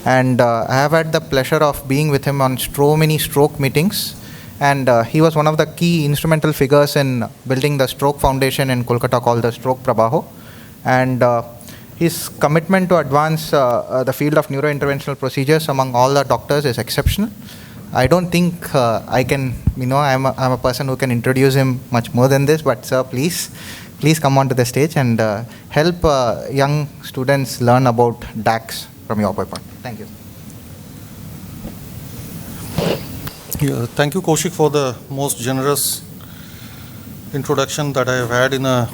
And I have had the pleasure of being with him on so many stroke meetings. And he was one of the key instrumental figures in building the stroke foundation in Kolkata called the Stroke Prabaho. And his commitment to advance the field of neurointerventional procedures among all the doctors is exceptional. I don't think I can, I'm a person who can introduce him much more than this, but sir, please come onto the stage and help young students learn about DACs from your point. Thank you. Yeah, thank you, Kaushik, for the most generous introduction that I have had in I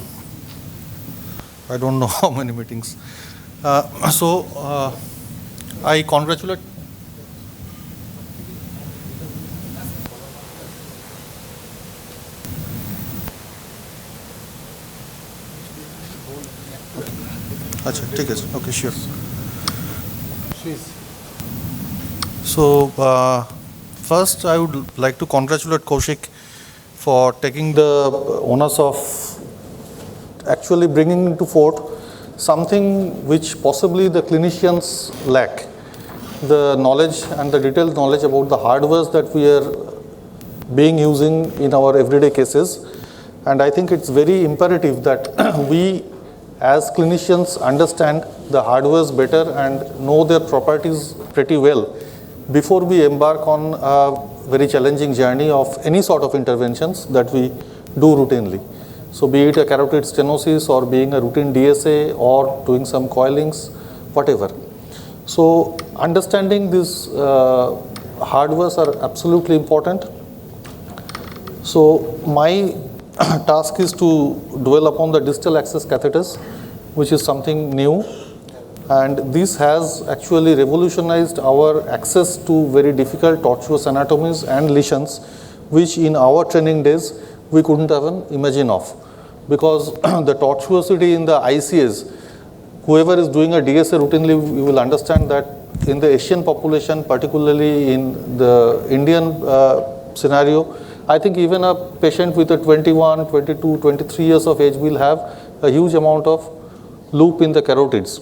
don't know how many meetings. I congratulate. Okay, sure. So, first I would like to congratulate Kaushik for taking the onus of actually bringing into forth something which possibly the clinicians lack, the knowledge and the detailed knowledge about the hardwares that we are using in our everyday cases. And I think it's very imperative that we as clinicians understand the hardwares better and know their properties pretty well before we embark on a very challenging journey of any sort of interventions that we do routinely. So be it a carotid stenosis or being a routine DSA or doing some coilings, whatever. So understanding these hardwares are absolutely important. So my task is to dwell upon the distal access catheters, which is something new. And this has actually revolutionized our access to very difficult tortuous anatomies and lesions, which in our training days we couldn't even imagine of. Because the tortuosity in the ICS, whoever is doing a DSA routinely, you will understand that in the Asian population, particularly in the Indian scenario, I think even a patient with a 21, 22, 23 years of age will have a huge amount of loop in the carotids.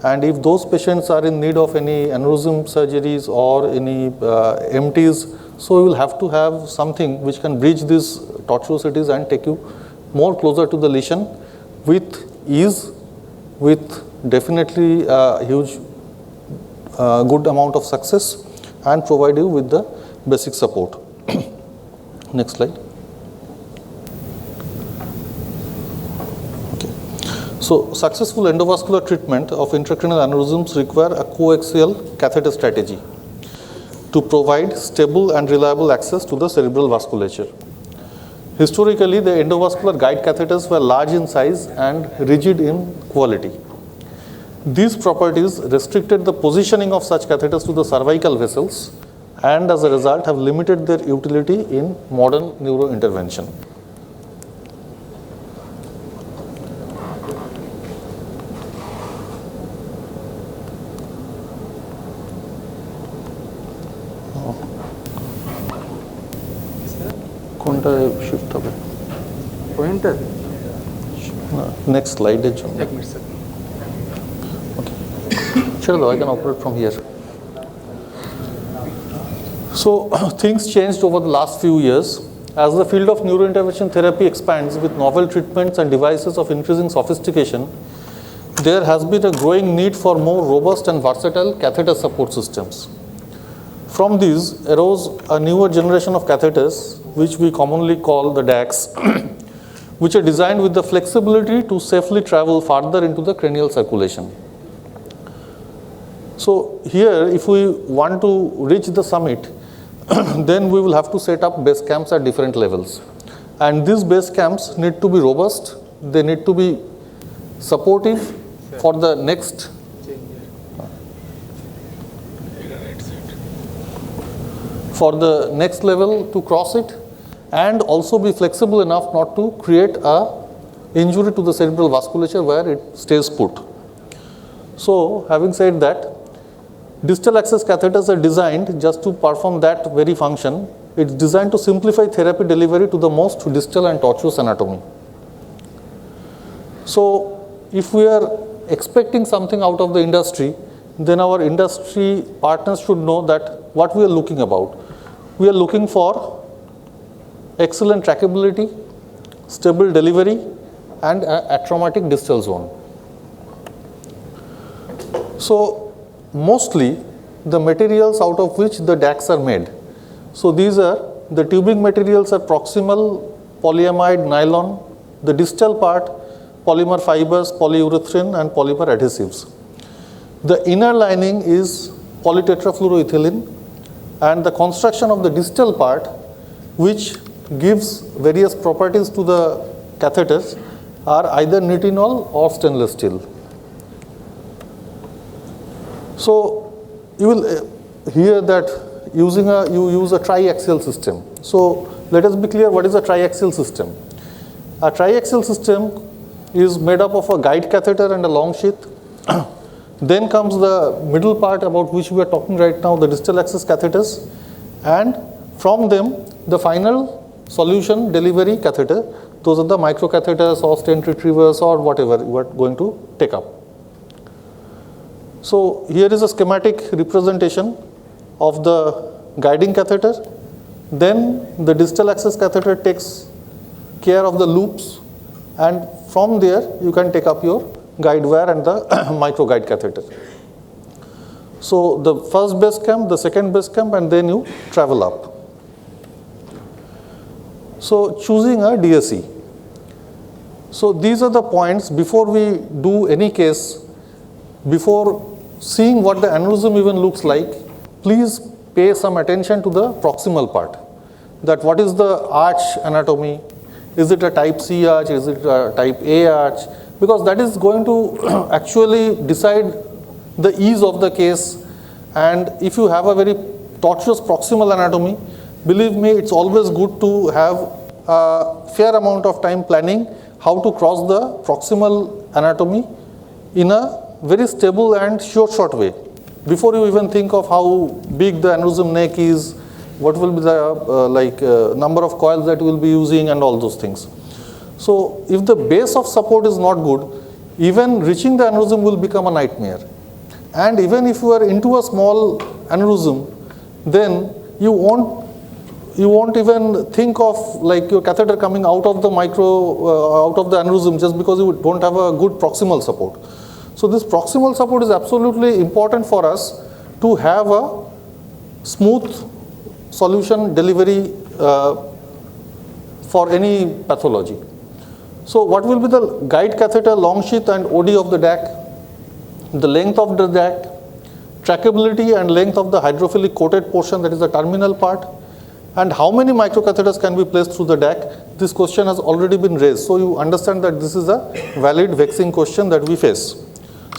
And if those patients are in need of any aneurysm surgeries or any MTs, so you will have to have something which can bridge these tortuosities and take you more closer to the lesion with ease, with definitely a huge good amount of success, and provide you with the basic support. Next slide. So, successful endovascular treatment of intracranial aneurysms require a coaxial catheter strategy to provide stable and reliable access to the cerebral vasculature. Historically, the endovascular guide catheters were large in size and rigid in quality. These properties restricted the positioning of such catheters to the cervical vessels and as a result have limited their utility in modern neurointervention. Shift away. Pointer. Next slide. Okay. Sure, I can operate from here. So things changed over the last few years. As the field of neurointervention therapy expands with novel treatments and devices of increasing sophistication, there has been a growing need for more robust and versatile catheter support systems. From these arose a newer generation of catheters, which we commonly call the DACs, which are designed with the flexibility to safely travel farther into the cranial circulation. So here, if we want to reach the summit, then we will have to set up base camps at different levels. And these base camps need to be robust, they need to be supportive for the next level to cross it, and also be flexible enough not to create a injury to the cerebral vasculature where it stays put. So having said that, distal access catheters are designed just to perform that very function. It's designed to simplify therapy delivery to the most distal and tortuous anatomy. So if we are expecting something out of the industry, then our industry partners should know that what we are looking about. We are looking for excellent trackability, stable delivery, and atraumatic distal zone. So mostly the materials out of which the DACs are made. So these are the tubing materials are proximal, polyamide, nylon, the distal part, polymer fibers, polyurethane, and polymer adhesives. The inner lining is polytetrafluoroethylene, and the construction of the distal part, which gives various properties to the catheters, are either nitinol or stainless steel. So you will hear that you use a triaxial system. So let us be clear, what is a triaxial system? A triaxial system is made up of a guide catheter and a long sheath. Then comes the middle part about which we are talking right now, the distal access catheters, and from them the final solution delivery catheter. Those are the microcatheters or stent retrievers or whatever you are going to take up. So here is a schematic representation of the guiding catheter. Then the distal access catheter takes care of the loops, and from there you can take up your guide wire and the micro guide catheter. So the first base camp, the second base camp, and then you travel up. So choosing a DAC. So these are the points before we do any case, before seeing what the aneurysm even looks like, please pay some attention to the proximal part. That what is the arch anatomy? Is it a type C arch? Is it a type A arch? Because that is going to actually decide the ease of the case. And if you have a very tortuous proximal anatomy, believe me, it's always good to have a fair amount of time planning how to cross the proximal anatomy in a very stable and short way. Before you even think of how big the aneurysm neck is, what will be the number of coils that you will be using and all those things. So if the base of support is not good, even reaching the aneurysm will become a nightmare. And even if you are into a small aneurysm, then you won't even think of like your catheter coming out of the out of the aneurysm just because you don't have a good proximal support. So this proximal support is absolutely important for us to have a smooth solution delivery for any pathology. So what will be the guide catheter, long sheath, and OD of the DAC? The length of the DAC, trackability and length of the hydrophilic coated portion, that is the terminal part, and how many microcatheters can be placed through the DAC? This question has already been raised. So you understand that this is a valid vexing question that we face.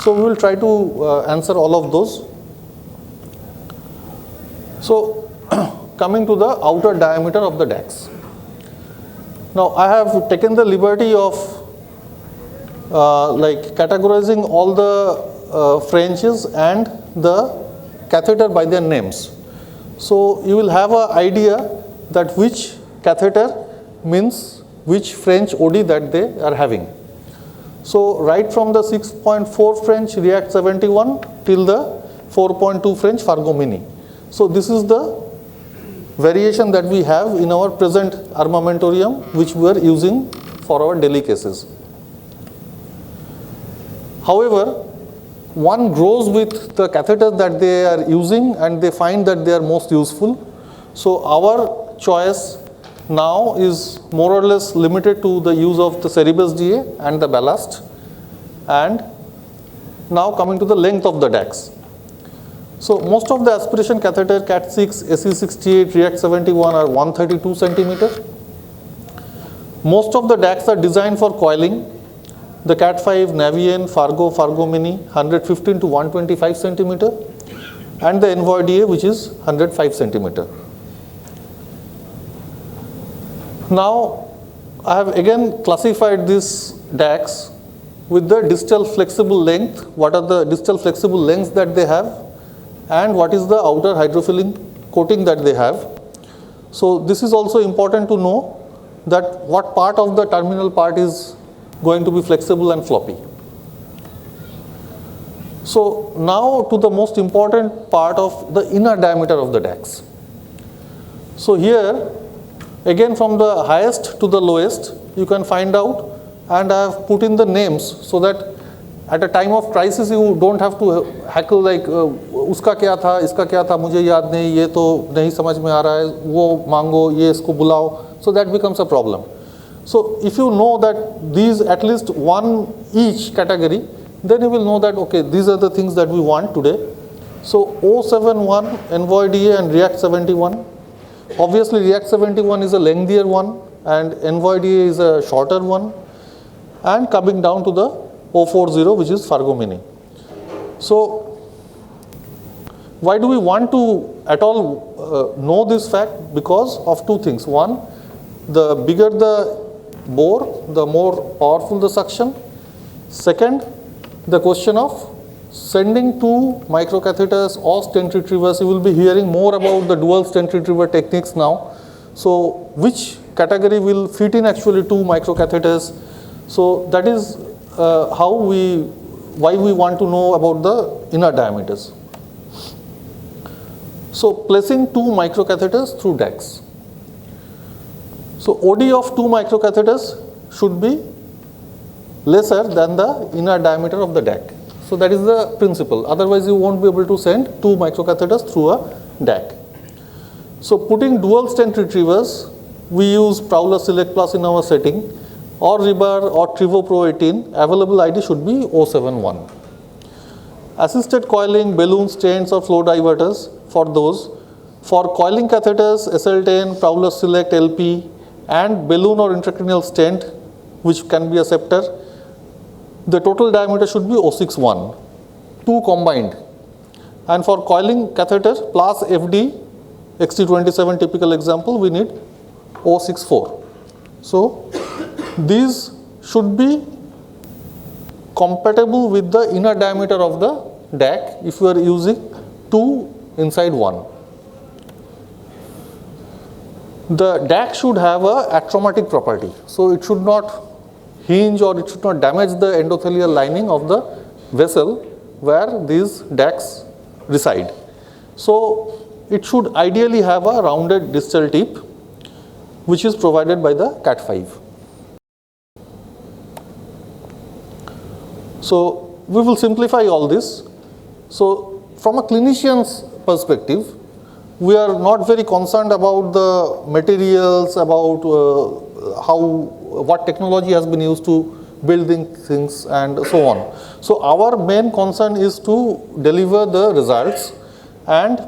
So we will try to answer all of those. So coming to the outer diameter of the DACs. Now I have taken the liberty of categorizing all the Frenches and the catheter by their names. So you will have an idea that which catheter means which French OD that they are having. So right from the 6.4 French React 71 till the 4.2 French Fargo Mini. So this is the variation that we have in our present armamentarium, which we are using for our daily cases. However, one grows with the catheters that they are using and they find that they are most useful. So our choice now is more or less limited to the use of the Ceribus DA and the ballast. And now coming to the length of the DACs. So most of the aspiration catheter CAT 6, SE 68, React 71 are 132 centimeter. Most of the DACs are designed for coiling. The CAT 5, Navien, Fargo, Fargo Mini 115 to 125 centimeter, and the Envoy DA, which is 105 centimeter. Now I have again classified these DACs with the distal flexible length. What are the distal flexible lengths that they have, and what is the outer hydrophilic coating that they have. So this is also important to know, that what part of the terminal part is going to be flexible and floppy. So now to the most important part of the inner diameter of the DACs. So here, again from the highest to the lowest, you can find out, and I have put in the names so that at a time of crisis you don't have to hackle like uska kya tha, iska kya tha, mujhe yaad nahi, ye to nahi samajh mein aa raha hai, wo mango, ye isko bulao. So that becomes a problem. So if you know that these at least one each category, then you will know that okay, these are the things that we want today. So 071, Envoy DA and React 71. Obviously React 71 is a lengthier one and Envoy DA is a shorter one, and coming down to the 040, which is Fargo Mini. So why do we want to at all know this fact? Because of two things. One, the bigger the bore, the more powerful the suction. Second, the question of sending two microcatheters or stent retrievers. You will be hearing more about the dual stent retriever techniques now. So which category will fit in actually two microcatheters? So that is why we want to know about the inner diameters. So placing two microcatheters through DACs. So OD of two microcatheters should be lesser than the inner diameter of the DAC. So that is the principle. Otherwise you won't be able to send two microcatheters through a DAC. So putting dual stent retrievers, we use Prowler Select Plus in our setting, or Rebar or Trivo Pro 18. Available ID should be 071. Assisted coiling, balloon stents or flow diverters for those. For coiling catheters, SL10, Prowler Select LP, and balloon or intracranial stent, which can be a scepter, the total diameter should be 061, two combined. And for coiling catheter plus FD, XT27 typical example, we need 064. So these should be compatible with the inner diameter of the DAC if you are using two inside one. The DAC should have a atraumatic property, so it should not hinge or it should not damage the endothelial lining of the vessel where these DACs reside. So it should ideally have a rounded distal tip, which is provided by the Cat5. So we will simplify all this. So from a clinician's perspective, we are not very concerned about the materials, about what technology has been used to building things and so on. So our main concern is to deliver the results and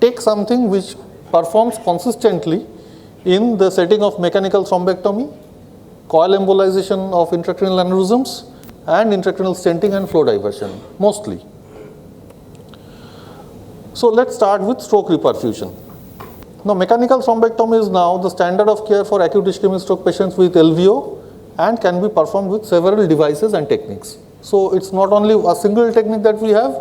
take something which performs consistently in the setting of mechanical thrombectomy, coil embolization of intracranial aneurysms, and intracranial stenting and flow diversion mostly. So let's start with stroke reperfusion. Now mechanical thrombectomy is now the standard of care for acute ischemic stroke patients with LVO and can be performed with several devices and techniques. So it's not only a single technique that we have,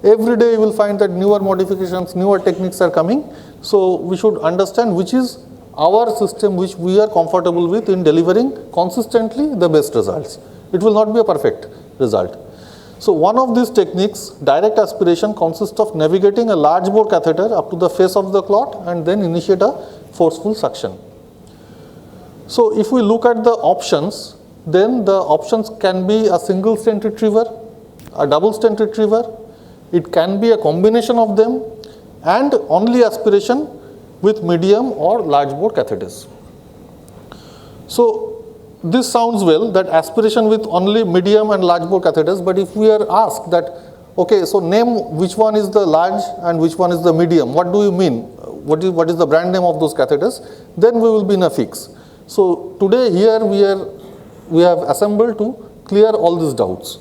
every day you will find that newer modifications, newer techniques are coming. So we should understand which is our system which we are comfortable with in delivering consistently the best results. It will not be a perfect result. So one of these techniques, direct aspiration, consists of navigating a large bore catheter up to the face of the clot and then initiate a forceful suction. So if we look at the options, then the options can be a single stent retriever, a double stent retriever, it can be a combination of them, and only aspiration with medium or large bore catheters. So this sounds well, that aspiration with only medium and large bore catheters, but if we are asked that, okay, so name which one is the large and which one is the medium, what do you mean? What is the brand name of those catheters? Then we will be in a fix. So today here we have assembled to clear all these doubts.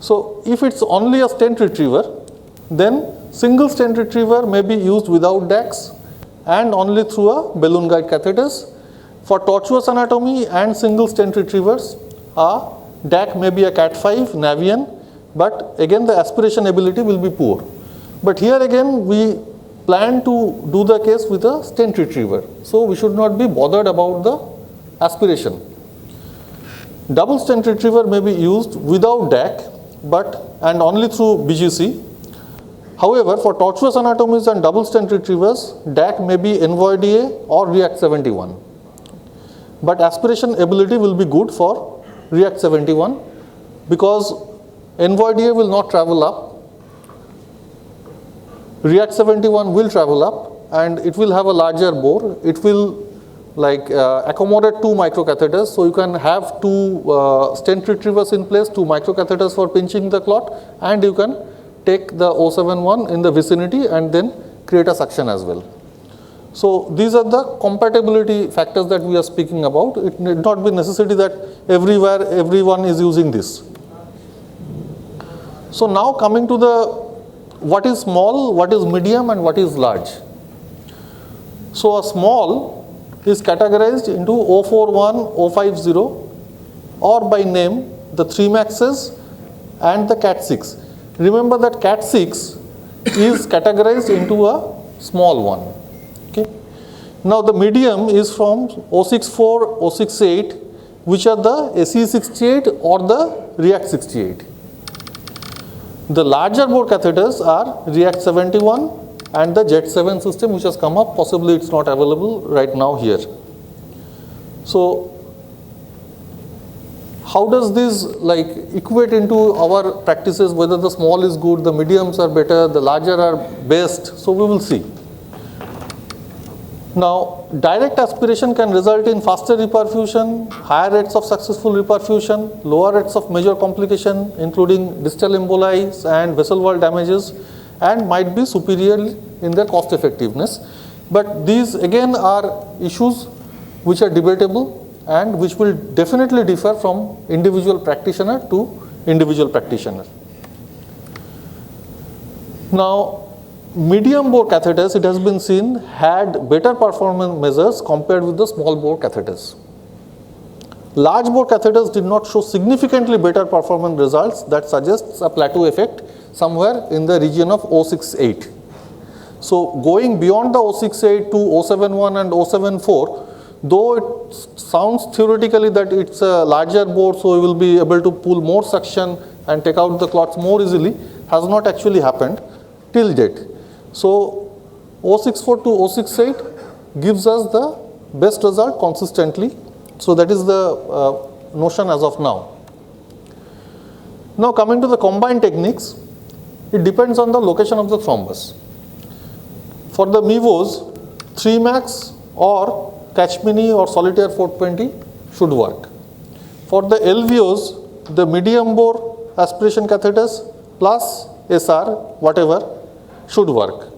So if it's only a stent retriever, then single stent retriever may be used without DACs and only through a balloon guide catheters. For tortuous anatomy and single stent retrievers, a DAC may be a Cat5, Navian, but again the aspiration ability will be poor. But here again we plan to do the case with a stent retriever, so we should not be bothered about the aspiration. Double stent retriever may be used without DAC and only through BGC. However, for tortuous anatomies and double stent retrievers, DAC may be NVOIDA or REACT71. But aspiration ability will be good for REACT71 because NVOIDA will not travel up, REACT71 will travel up, and it will have a larger bore. It will accommodate 2 microcatheters, so you can have 2 stent retrievers in place, 2 microcatheters for pinching the clot, and you can take the 071 in the vicinity and then create a suction as well. So these are the compatibility factors that we are speaking about. It need not be necessary that everywhere everyone is using this. So now coming to the what is small, what is medium, and what is large. So a small is categorized into 041, 050, or by name the 3 maxes and the CAT6. Remember that CAT6 is categorized into a small one. Okay. Now the medium is from 064, 068, which are the SE68 or the REACT68. The larger bore catheters are REACT71 and the Jet7 system, which has come up. Possibly it's not available right now here. So how does this equate into our practices, whether the small is good, the mediums are better, the larger are best? So we will see. Now, direct aspiration can result in faster reperfusion, higher rates of successful reperfusion, lower rates of major complication, including distal emboli and vessel wall damages, and might be superior in their cost effectiveness. But these again are issues which are debatable and which will definitely differ from individual practitioner to individual practitioner. Now, medium bore catheters, it has been seen, had better performance measures compared with the small bore catheters. Large bore catheters did not show significantly better performance results. That suggests a plateau effect somewhere in the region of 068. So going beyond the 068 to 071 and 074, though it sounds theoretically that it's a larger bore, so we will be able to pull more suction and take out the clots more easily, has not actually happened till date. So 064 to 068 gives us the best result consistently. So that is the notion as of now. Now coming to the combined techniques, it depends on the location of the thrombus. For the MIVOs, 3 max or Catch Mini or Solitaire 420 should work. For the LVOs, the medium bore aspiration catheters plus SR, whatever, should work.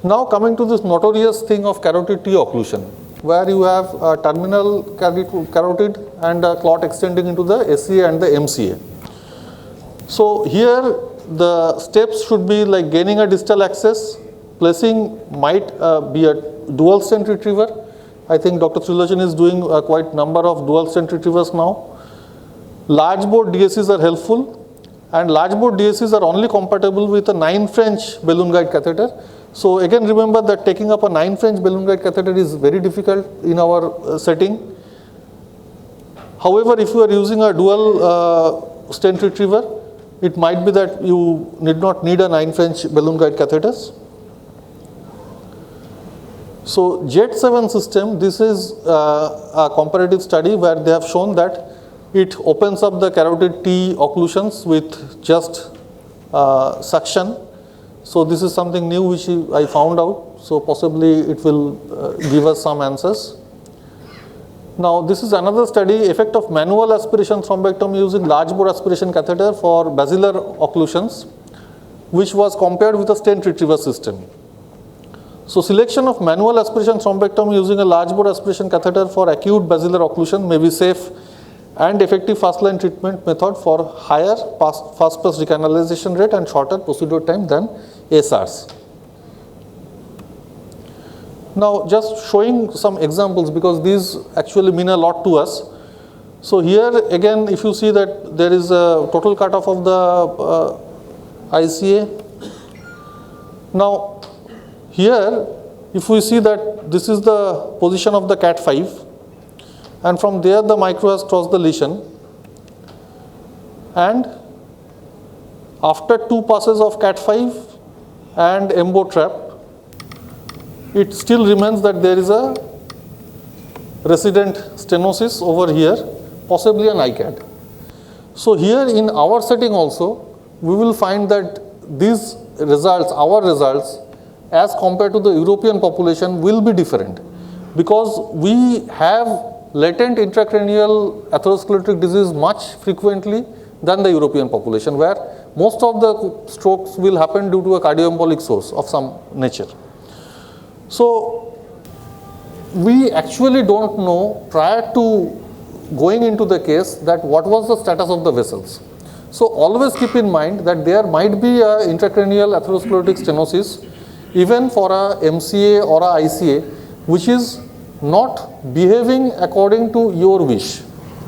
Now coming to this notorious thing of carotid T occlusion, where you have a terminal carotid and a clot extending into the SCA and the MCA. So here the steps should be like gaining a distal access, placing might be a dual stent retriever. I think Dr. Trilochan is doing quite number of dual stent retrievers now. Large bore DACs are helpful, and large bore DACs are only compatible with a 9 French balloon guide catheter. So again, remember that taking up a 9 French balloon guide catheter is very difficult in our setting. However, if you are using a dual stent retriever, it might be that you need not need a 9 French balloon guide catheters. So Jet7 system, this is a comparative study where they have shown that it opens up the carotid T occlusions with just suction. So this is something new which I found out. So possibly it will give us some answers. Now this is another study, effect of manual aspiration thrombectomy using large bore aspiration catheter for basilar occlusions, which was compared with a stent retriever system. So selection of manual aspiration thrombectomy using a large bore aspiration catheter for acute basilar occlusion may be safe and effective first line treatment method for higher fast pass recanalization rate and shorter procedure time than SRs. Now just showing some examples because these actually mean a lot to us. So here again, if you see that there is a total cutoff of the ICA. Now here, if we see that this is the position of the CAT5, and from there the micro has crossed the lesion, and after 2 passes of Cat5 and embo trap, it still remains that there is a resident stenosis over here, possibly an ICAD. So here in our setting also, we will find that these results, our results, as compared to the European population will be different, because we have latent intracranial atherosclerotic disease much frequently than the European population, where most of the strokes will happen due to a cardioembolic source of some nature. So we actually don't know prior to going into the case that what was the status of the vessels. So always keep in mind that there might be a intracranial atherosclerotic stenosis even for a MCA or a ICA, which is not behaving according to your wish.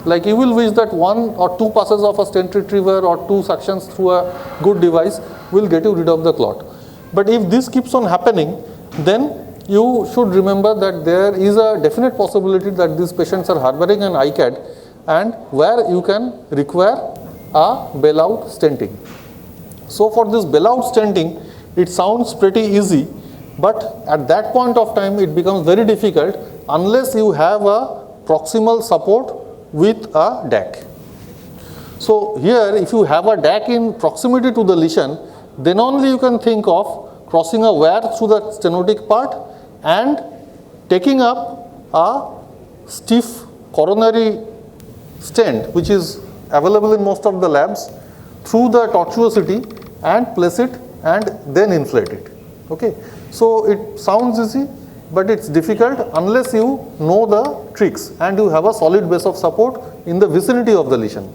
Like you will wish that 1 or 2 passes of a stent retriever or 2 suctions through a good device will get you rid of the clot. But if this keeps on happening, then you should remember that there is a definite possibility that these patients are harboring an ICAD, and where you can require a bailout stenting. So for this bailout stenting, it sounds pretty easy, but at that point of time it becomes very difficult unless you have a proximal support with a DAC. So here, if you have a DAC in proximity to the lesion, then only you can think of crossing a wire through the stenotic part and taking up a stiff coronary stent, which is available in most of the labs, through the tortuosity and place it and then inflate it. Okay. So it sounds easy, but it's difficult unless you know the tricks and you have a solid base of support in the vicinity of the lesion.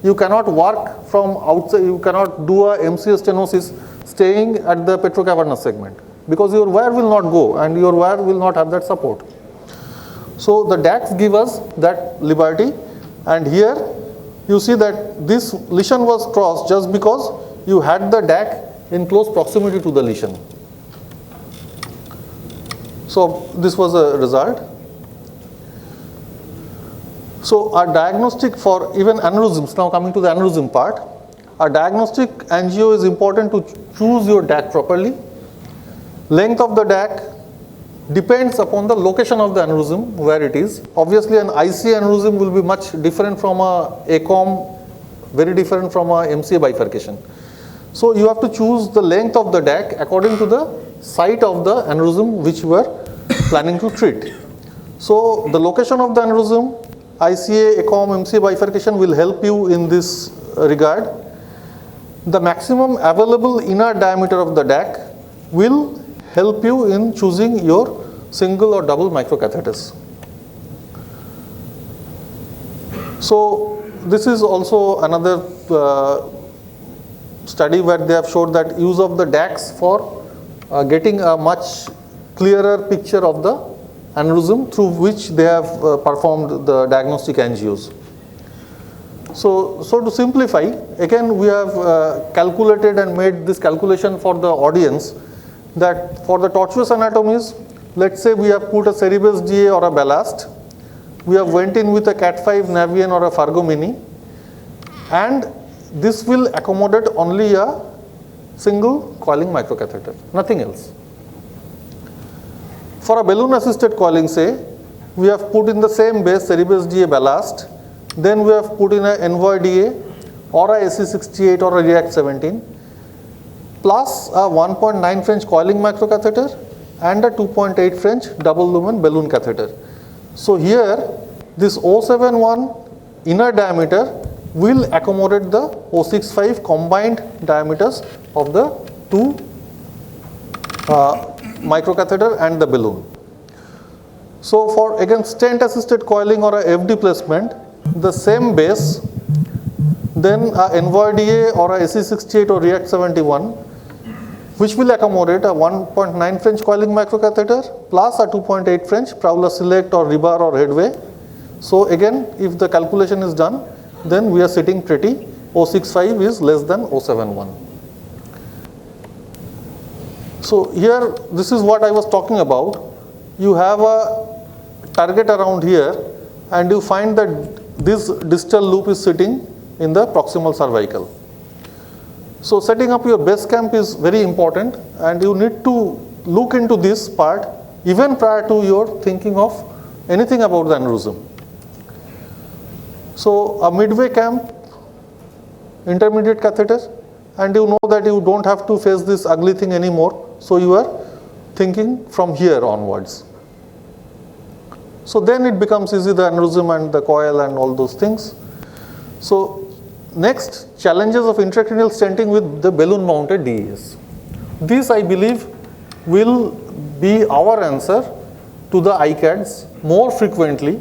You cannot work from outside, you cannot do a MCA stenosis staying at the petrocavernous segment, because your wire will not go and your wire will not have that support. So the DACs give us that liberty, and here you see that this lesion was crossed just because you had the DAC in close proximity to the lesion. So this was a result. So our diagnostic for even aneurysms, now coming to the aneurysm part, our diagnostic angio is important to choose your DAC properly. Length of the DAC depends upon the location of the aneurysm, where it is. Obviously an IC aneurysm will be much different from a ACOM, very different from a MCA bifurcation. So you have to choose the length of the DAC according to the site of the aneurysm which you are planning to treat. So the location of the aneurysm, ICA, ACOM, MCA bifurcation will help you in this regard. The maximum available inner diameter of the DAC will help you in choosing your single or double microcatheters. So this is also another study where they have showed that use of the DACs for getting a much clearer picture of the aneurysm through which they have performed the diagnostic angios. So to simplify, again we have calculated and made this calculation for the audience that for the tortuous anatomies, let's say we have put a Cerebus DA or a ballast, we have went in with a Cat5 Navian or a Fargo Mini, and this will accommodate only a single coiling microcatheter, nothing else. For a balloon assisted coiling, say, we have put in the same base Cerebus DA ballast, then we have put in a Envoy DA or a AC68 or a React 17, plus a 1.9 French coiling microcatheter and a 2.8 French double lumen balloon catheter. So here this 071 inner diameter will accommodate the 065 combined diameters of the two microcatheter and the balloon. So for again stent assisted coiling or a FD placement, the same base, then a Envoy DA or a AC68 or React 71, which will accommodate a 1.9 French coiling microcatheter plus a 2.8 French Prowler Select or Rebar or Headway. So again, if the calculation is done, then we are sitting pretty. 065 is less than 071. So here, this is what I was talking about. You have a target around here and you find that this distal loop is sitting in the proximal cervical. So setting up your base camp is very important, and you need to look into this part even prior to your thinking of anything about the aneurysm. So a midway camp, intermediate catheter, and you know that you don't have to face this ugly thing anymore, so you are thinking from here onwards. So then it becomes easy, the aneurysm and the coil and all those things. So next, challenges of intracranial stenting with the balloon mounted DAs. This, I believe, will be our answer to the ICADs more frequently,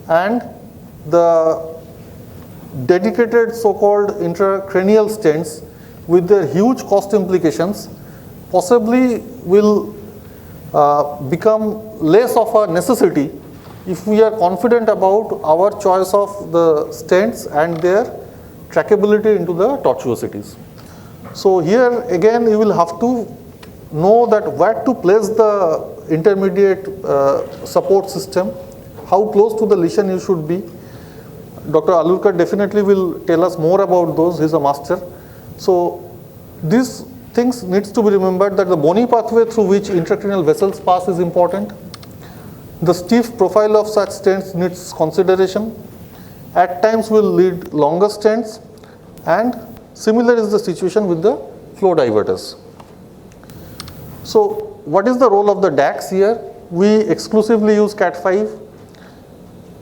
and the dedicated so-called intracranial stents with their huge cost implications possibly will become less of a necessity if we are confident about our choice of the stents and their trackability into the tortuosities. So here again you will have to know that where to place the intermediate support system, how close to the lesion you should be. Dr. Alurkar definitely will tell us more about those, he's a master. So these things needs to be remembered, that the bony pathway through which intracranial vessels pass is important. The stiff profile of such stents needs consideration. At times will lead longer stents, and similar is the situation with the flow diverters. So what is the role of the DACs here? We exclusively use Cat5.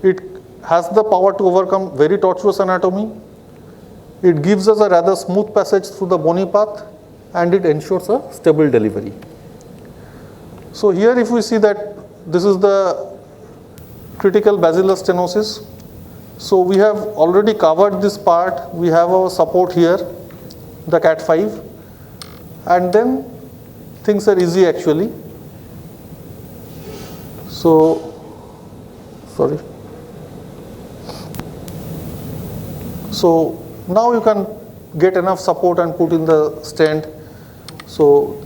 It has the power to overcome very tortuous anatomy. It gives us a rather smooth passage through the bony path, and it ensures a stable delivery. So here if we see that this is the critical basilar stenosis. So we have already covered this part. We have our support here, the Cat5, and then things are easy actually. So, sorry. So now you can get enough support and put in the stent. So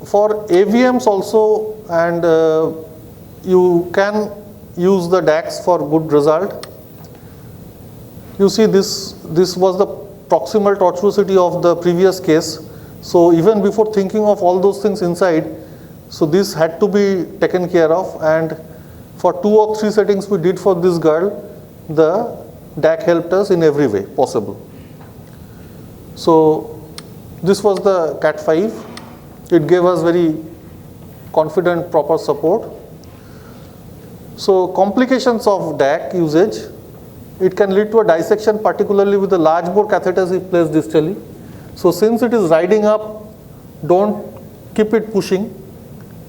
for AVMs also, and you can use the DACs for good result. You see this was the proximal tortuosity of the previous case. So even before thinking of all those things inside, so this had to be taken care of, and for 2 or 3 settings we did for this girl, the DAC helped us in every way possible. So this was the Cat5. It gave us very confident, proper support. So complications of DAC usage, it can lead to a dissection, particularly with the large bore catheters if placed distally. So since it is riding up, don't keep it pushing,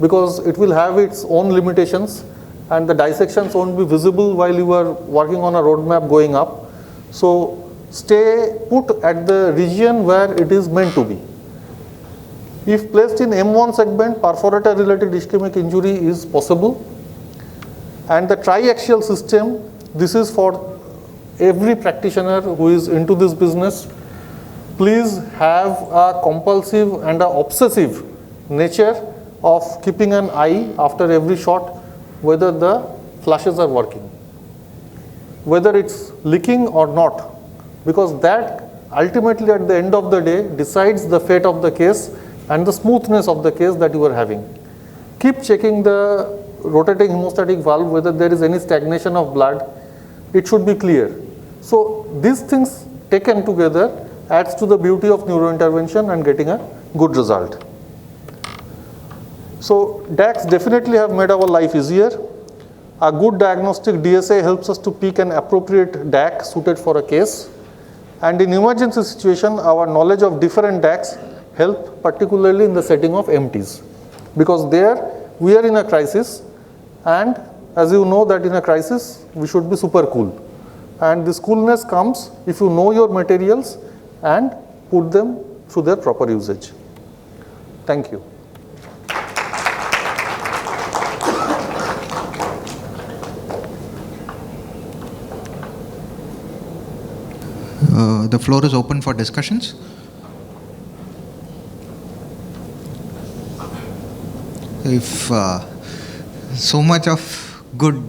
because it will have its own limitations, and the dissections won't be visible while you are working on a roadmap going up. So stay put at the region where it is meant to be. If placed in M1 segment, perforator related ischemic injury is possible. And the triaxial system, this is for every practitioner who is into this business. Please have a compulsive and an obsessive nature of keeping an eye after every shot whether the flashes are working, whether it's leaking or not, because that ultimately at the end of the day decides the fate of the case and the smoothness of the case that you are having. Keep checking the rotating hemostatic valve, whether there is any stagnation of blood. It should be clear. So these things taken together adds to the beauty of neurointervention and getting a good result. So DACs definitely have made our life easier. A good diagnostic DSA helps us to pick an appropriate DAC suited for a case. And in emergency situation, our knowledge of different DACs help, particularly in the setting of MTs. Because there we are in a crisis, and as you know that in a crisis we should be super cool. And this coolness comes if you know your materials and put them through their proper usage. Thank you. The floor is open for discussions. If so much of good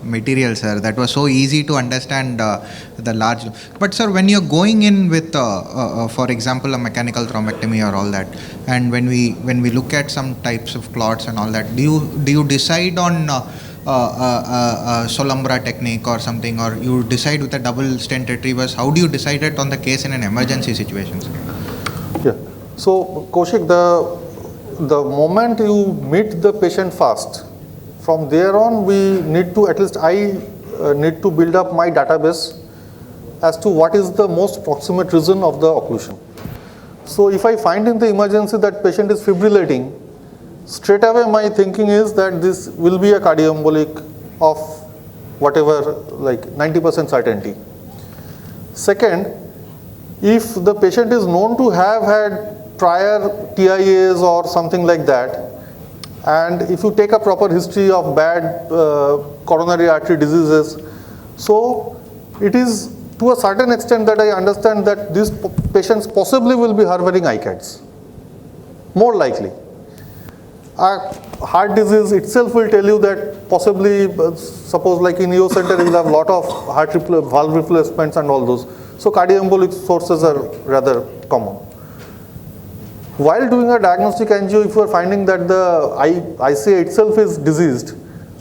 material, sir. That was so easy to understand the large. But sir, when you're going in with, for example, a mechanical thrombectomy or all that, and when we look at some types of clots and all that, do you decide on Solumbra technique or something, or you decide with a double stent retrievers? How do you decide it on the case in an emergency situation, sir? Yeah. So Kaushik, the moment you meet the patient first, from there on we need to, at least I need to build up my database as to what is the most proximate reason of the occlusion. So if I find in the emergency that patient is fibrillating, straight away my thinking is that this will be a cardioembolic of whatever, like 90% certainty. Second, if the patient is known to have had prior TIAs or something like that, and if you take a proper history of bad coronary artery diseases, so it is to a certain extent that I understand that these patients possibly will be harboring ICADs, more likely. Heart disease itself will tell you that possibly, suppose like in your center you will have a lot of valve replacements and all those. So cardioembolic sources are rather common. While doing a diagnostic angio, if you are finding that the ICA itself is diseased,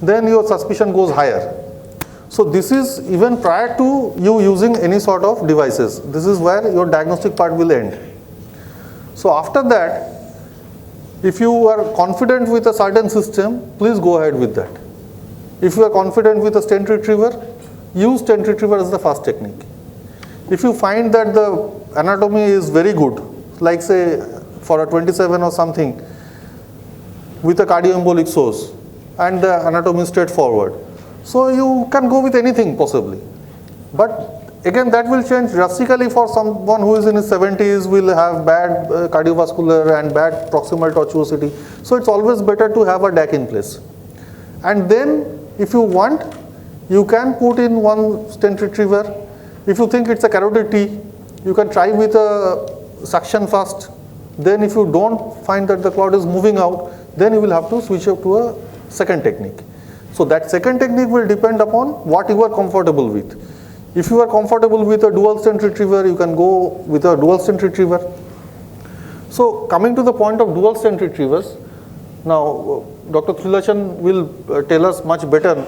then your suspicion goes higher. So this is even prior to you using any sort of devices. This is where your diagnostic part will end. So after that, if you are confident with a certain system, please go ahead with that. If you are confident with a stent retriever, use stent retriever as the first technique. If you find that the anatomy is very good, like say for a 27 or something with a cardioembolic source and the anatomy is straightforward, so you can go with anything possibly. But again, that will change drastically for someone who is in his 70s, will have bad cardiovascular and bad proximal tortuosity. So it's always better to have a DAC in place. And then if you want, you can put in one stent retriever. If you think it's a carotid T, you can try with a suction first. Then if you don't find that the clot is moving out, then you will have to switch up to a second technique. So that second technique will depend upon what you are comfortable with. If you are comfortable with a dual stent retriever, you can go with a dual stent retriever. So coming to the point of dual stent retrievers, now Dr. Trilachan will tell us much better.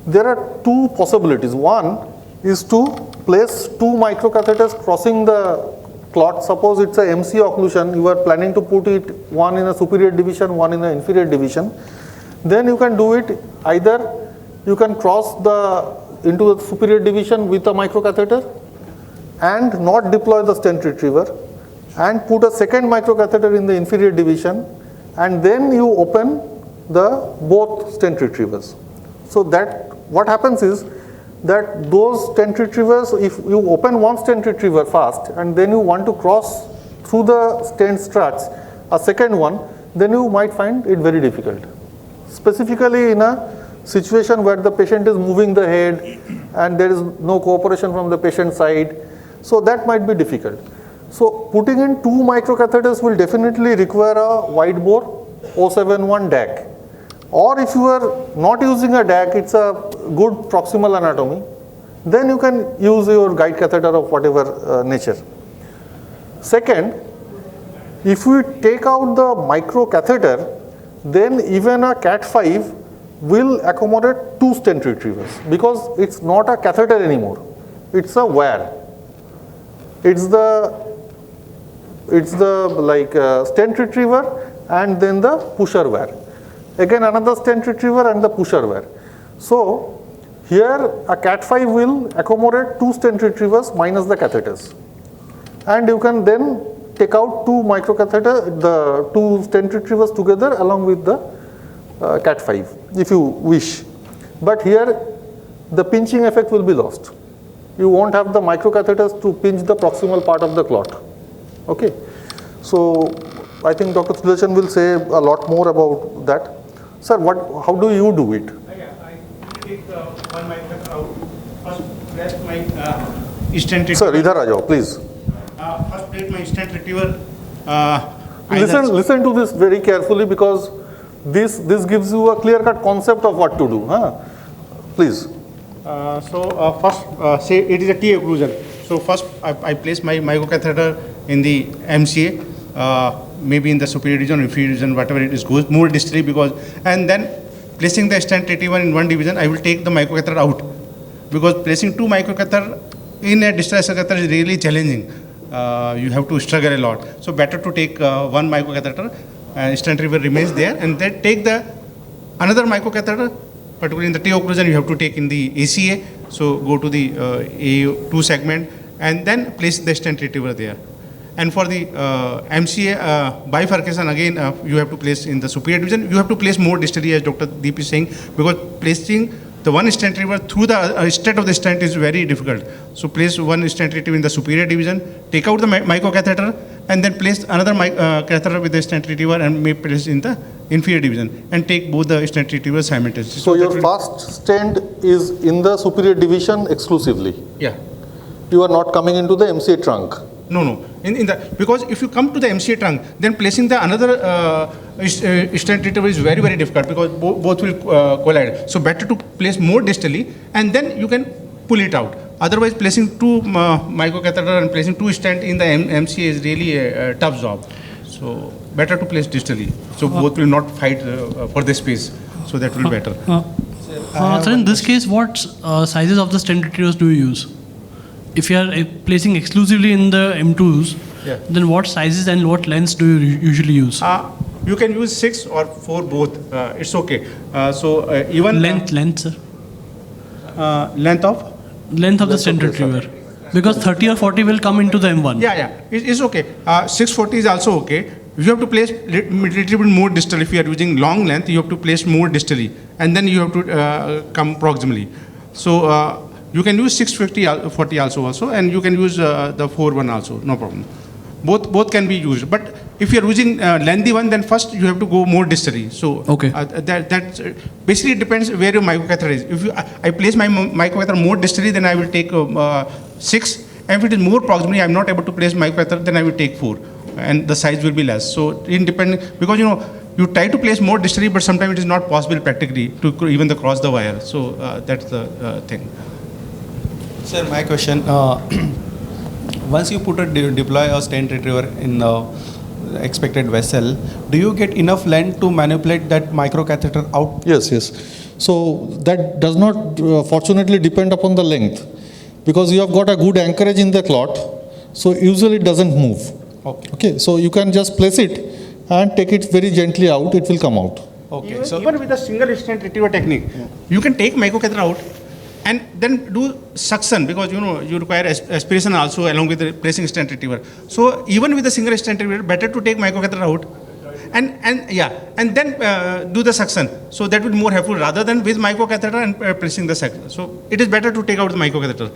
There are two possibilities. One is to place two microcatheters crossing the clot. Suppose it's a MC occlusion, you are planning to put it one in a superior division, one in an inferior division. Then you can do it either you can cross into the superior division with a microcatheter and not deploy the stent retriever and put a second microcatheter in the inferior division, and then you open the both stent retrievers. So that what happens is that those stent retrievers, if you open one stent retriever first and then you want to cross through the stent struts a second one, then you might find it very difficult. Specifically in a situation where the patient is moving the head and there is no cooperation from the patient side, so that might be difficult. So putting in two microcatheters will definitely require a wide bore 071 DAC. Or if you are not using a DAC, it's a good proximal anatomy, then you can use your guide catheter of whatever nature. Second, if we take out the microcatheter, then even a Cat5 will accommodate two stent retrievers because it's not a catheter anymore, it's a wire. It's the stent retriever and then the pusher wire. Again another stent retriever and the pusher wire. So here a Cat5 will accommodate two stent retrievers minus the catheters. And you can then take out two microcatheter, the two stent retrievers together along with the Cat5 if you wish. But here the pinching effect will be lost. You won't have the microcatheters to pinch the proximal part of the clot. Okay. So I think Dr. Trilachan will say a lot more about that. Sir, how do you do it? I take the one microcatheter out. First place my stent retriever. Sir, idhar aa jao, please. First place my stent retriever. Listen to this very carefully because this gives you a clear-cut concept of what to do. Huh? Please. First, say it is a T occlusion. So first, I place my microcatheter in the MCA, maybe in the superior division or inferior division, whatever it is, goes more distally because, and then placing the stent retriever in one division, I will take the microcatheter out because placing two microcatheter in a distal access catheter is really challenging. You have to struggle a lot. So better to take one microcatheter, stent retriever remains there, and then take the another microcatheter. Particularly in the T occlusion, you have to take in the ACA. So go to the A2 segment and then place the stent retriever there. And for the MCA bifurcation, again, you have to place in the superior division. You have to place more distally, as Dr. Deep is saying, because placing the one stent retriever through the stent of the stent is very difficult. So place one stent retriever in the superior division, take out the microcatheter, and then place another catheter with the stent retriever and may place in the inferior division and take both the stent retrievers simultaneously. So your first stent is in the superior division exclusively? Yeah. You are not coming into the MCA trunk? No. In the, because if you come to the MCA trunk, then placing the another stent retriever is very, very difficult because both will collide. So better to place more distally and then you can pull it out. Otherwise, placing two microcatheter and placing two stent in the MCA is really a tough job. So better to place distally. So both will not fight for the space. So that will be better. So in this case, what sizes of the stent retrievers do you use? If you are placing exclusively in the M2s, then what sizes and what lengths do you usually use? You can use 6 or 4 both. It's okay. Even length, sir. Length of? Length of the stent retriever. Because 30 or 40 will come into the M1. Yeah. It's okay. 640 is also okay. You have to place little bit more distal. If you are using long length, you have to place more distally, and then you have to come proximally. So you can use 650 40 also, and you can use the 4-1 also. No problem. Both can be used. But if you are using lengthy one, then first you have to go more distally. So okay. That basically it depends where your microcatheter is. If I place my microcatheter more distally, then I will take 6. And if it is more proximally, I am not able to place microcatheter, then I will take 4. And the size will be less. So independent, because you try to place more distally, but sometimes it is not possible practically to even cross the wire. So that's the thing. Sir, my question, once you deploy a stent retriever in the expected vessel, do you get enough length to manipulate that microcatheter out? Yes. So that does not fortunately depend upon the length, because you have got a good anchorage in the clot, so usually it doesn't move. Okay, so you can just place it and take it very gently out, it will come out. Okay. Even with a single stent retriever technique, you can take microcatheter out and then do suction, because you require aspiration also along with the placing stent retriever. So even with a single stent retriever, better to take microcatheter out and then do the suction. So that would be more helpful rather than with microcatheter and placing the suction. So it is better to take out the microcatheter.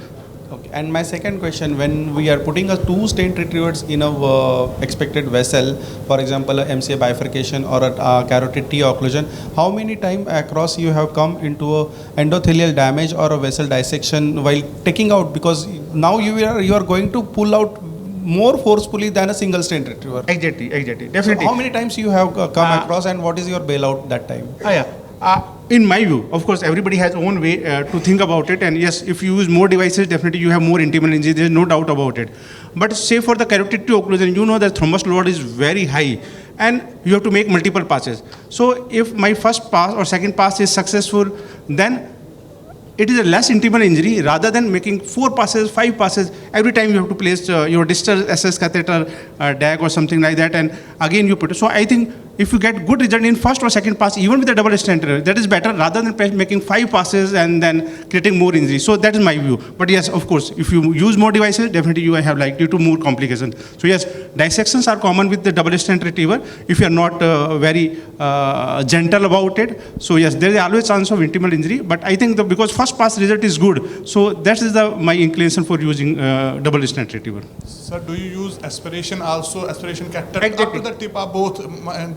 Okay. And my second question, when we are putting a 2 stent retrievers in a expected vessel, for example, a MCA bifurcation or a carotid T occlusion, how many times across you have come into a endothelial damage or a vessel dissection while taking out, because now you are going to pull out more forcefully than a single stent retriever? Exactly, definitely. So how many times you have come across, and what is your bailout that time? In my view, of course, everybody has own way to think about it. And yes, if you use more devices, definitely you have more intimal injury. There is no doubt about it. But say for the carotid T occlusion, the thrombus load is very high, and you have to make multiple passes. So if my first pass or second pass is successful, then it is a less intimal injury rather than making 4 passes, 5 passes. Every time you have to place your distal SS catheter, DAC or something like that, and again you put it. So I think if you get good result in first or second pass, even with a double stent, that is better rather than making 5 passes and then creating more injury. So that is my view. But yes, of course, if you use more devices, definitely you have likely to more complications. So yes, dissections are common with the double stent retriever if you are not very gentle about it. So yes, there is always chance of intimal injury. But I think because first pass result is good, so that is my inclination for using double stent retriever. Sir, do you use aspiration also, aspiration catheter up to the tip are both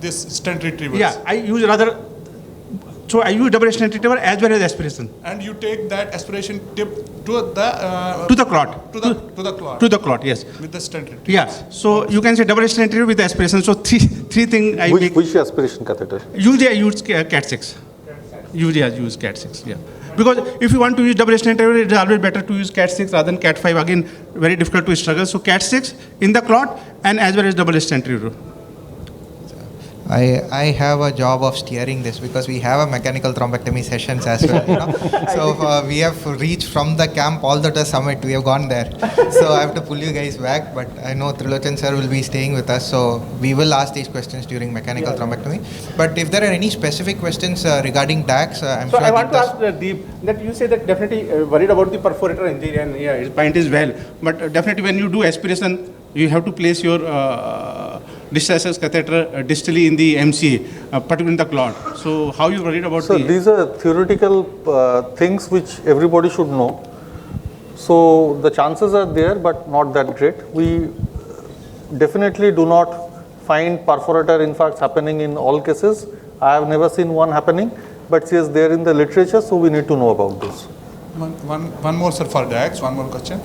this stent retrievers? Yeah, I use double stent retriever as well as aspiration. And you take that aspiration tip to the clot. To the clot. To the clot, yes. With the stent retriever. Yeah. So you can say double stent retriever with aspiration. So three things Which aspiration catheter? Usually I use Cat 6. Usually I use Cat 6. Yeah. Because if you want to use double stent retriever, it is always better to use Cat 6 rather than Cat 5. Again, very difficult to struggle. So Cat 6 in the clot and as well as double stent retriever. I have a job of steering this because we have a mechanical thrombectomy sessions as well. So we have reached from the camp all the way to summit. We have gone there. So I have to pull you guys back. But I know Trilochan sir will be staying with us. So we will ask these questions during mechanical thrombectomy. But if there are any specific questions regarding DACs, I'm sure. I want to ask Deep that you say that definitely worried about the perforator injury and his point is well. But definitely when you do aspiration, you have to place your distal access catheter distally in the MCA, particularly in the clot. So how you worried about these are theoretical things which everybody should know. So the chances are there, but not that great. We definitely do not find perforator infarcts happening in all cases. I have never seen one happening, but yes, they are in the literature, so we need to know about this. One more, sir, for DACs, one more question.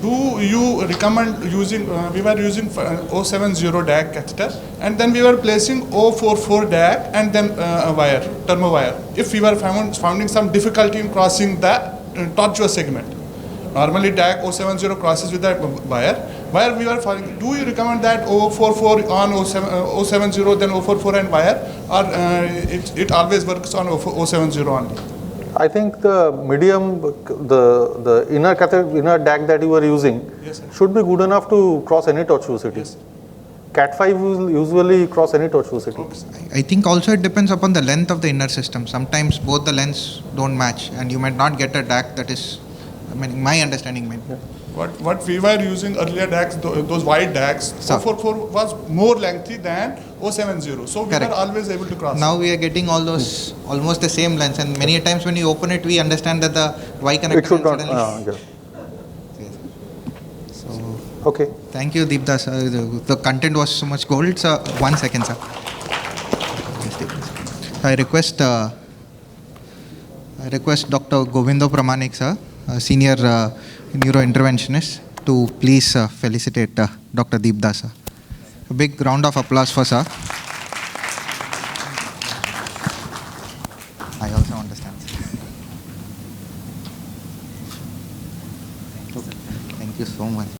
Do you recommend using, we were using 070 DAC catheter and then we were placing 044 DAC and then a wire, thermo wire. If we were finding some difficulty in crossing the tortuous segment. Normally DAC 070 crosses with that wire. Where we were finding, do you recommend that 044 on 070 then 044 and wire, or it always works on 070 only? I think the medium, the inner catheter, inner DAC that you are using should be good enough to cross any tortuosity. Yes. Cat 5 will usually cross any tortuosity. I think also it depends upon the length of the inner system. Sometimes both the lengths don't match and you might not get a DAC that is, I mean, my understanding might be. What we were using earlier DACs, those wide DACs, 044 was more lengthy than 070. So we were always able to cross. Now we are getting all those almost the same lengths, and many times when you open it, we understand that the Y connector it should not. So okay. Thank you, Deepdas. The content was so much gold. So 1 second, sir. I request Dr. Govindo Pramanik, sir, senior neurointerventionist, to please felicitate Dr. Deepdas, sir. A big round of applause for sir. I also understand. Thank you so much.